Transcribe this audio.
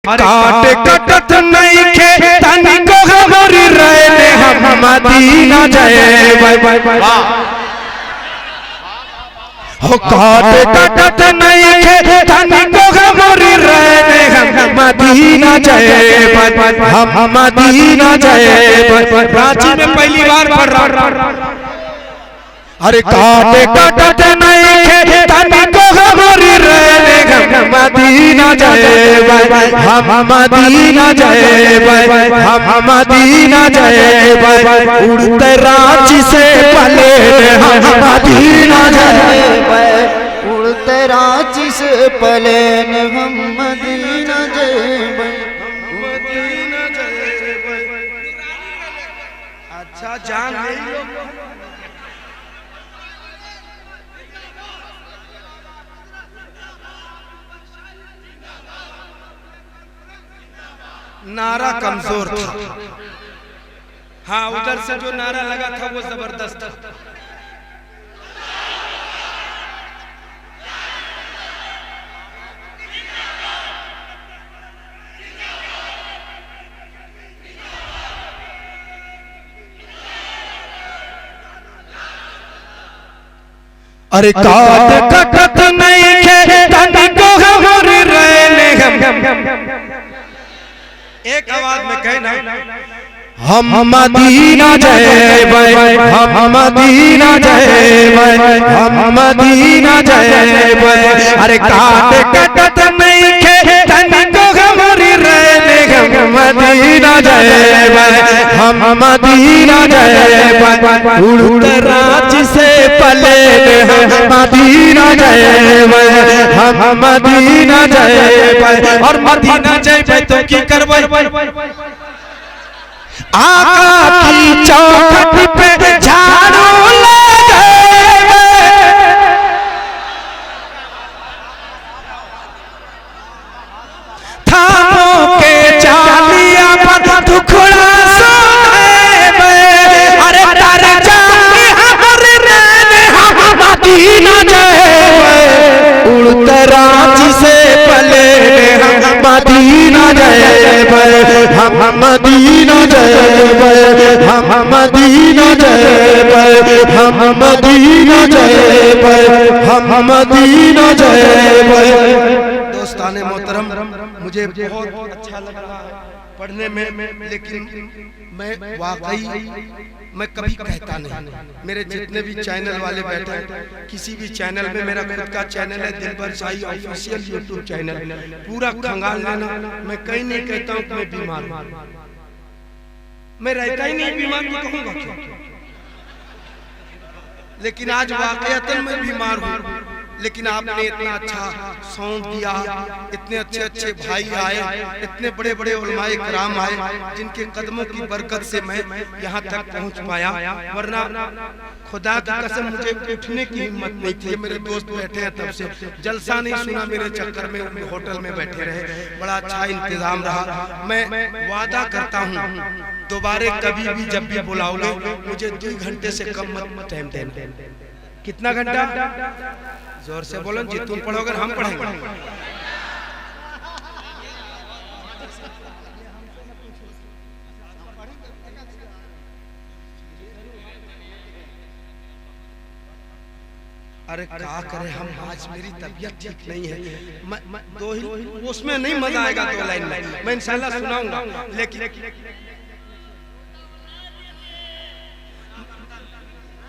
काट कटत नहीं खे तनी को हमारी रहने हम मदीना जाए हो काट कटत नहीं खे तनी को हमारी रहने हम मदीना जाए हम मदीना जाए। रांची में पहली बार पढ़ रहा। अरे काट कटत नहीं खे तनी को हमारी रहने हम मदीना जाए हम मदीना जाए हम मदीना जाए। उड़ते रांची से पले हम मदीना जाए उड़ते रांची से पलेन हम मदीना जाए मदीना जाए। अच्छा जान नारा कमजोर था। हाँ, उधर से जो नारा लगा था वो जबरदस्त था। अरे काट कटत नहीं खे तनी को हमारी रहने हम एक आवाज में कहना हम मदीना जाए हम मदीना जाए हम मदीना जाए। अरे काट कटत नहीं खे तनी को हमारी रहने हम मदीना जाए हम मदीना जाए। उड़ते रांची से पले हम मदीना जाए हम मदीना जाए। और मदीना जाए तो की करबै आका की चौखट पे झाड़ू लगाए थामों के चालिया पर दुखड़ा सुनाए। अरे तारे जाने हमारे रहने हम मदीना जाए उड़ते रांची से पले हम मदीना जाए हम मदीना जाए हम मदीना जाए हम मदीना जाए हम मदीना जाए। दोस्ताने मोहतरम, मुझे बहुत अच्छा लग रहा है पढ़ने में, लेकिन मैं वाकई मैं कभी कहता नहीं। मेरे जितने भी चैनल वाले बैठे हैं, किसी भी चैनल में, मेरा खुद का चैनल है दिलबर शाही ऑफिशियल यूट्यूब चैनल, पूरा खंगाल लेना। मैं कहीं नहीं कहता हूँ कि मैं बीमार हूँ, मैं रहता ही नहीं बीमार, तो कहूँगा क्यों? लेकिन आज वाकईतन मैं बीमार हूँ। लेकिन आपने इतना अच्छा साउंड दिया, इतने अच्छे अच्छे भाई आए, इतने बड़े बड़े उलमाए कराम आए, जिनके कदमों की बरकत से मैं यहाँ तक पहुँच पाया। वरना खुदा की कसम मुझे उठने की हिम्मत नहीं थी। मेरे दोस्त बैठे हैं तब से, जलसा नहीं सुना मेरे चक्कर में, होटल में बैठे रहे, बड़ा अच्छा इंतजाम रहा। मैं वादा करता हूँ दोबारा कभी भी जब भी बुलाओगे मुझे 2 घंटे से कम मत टाइम देना। कितना घंटा? जोर से बोलो जी, तुम पढ़ोगे हम पढ़ेंगे। अरे क्या करें हम, आज मेरी तबीयत ठीक नहीं है। दो ही उसमें नहीं मजा आएगा 2 लाइन में, मैं इंशाल्लाह सुनाऊंगा। लेकिन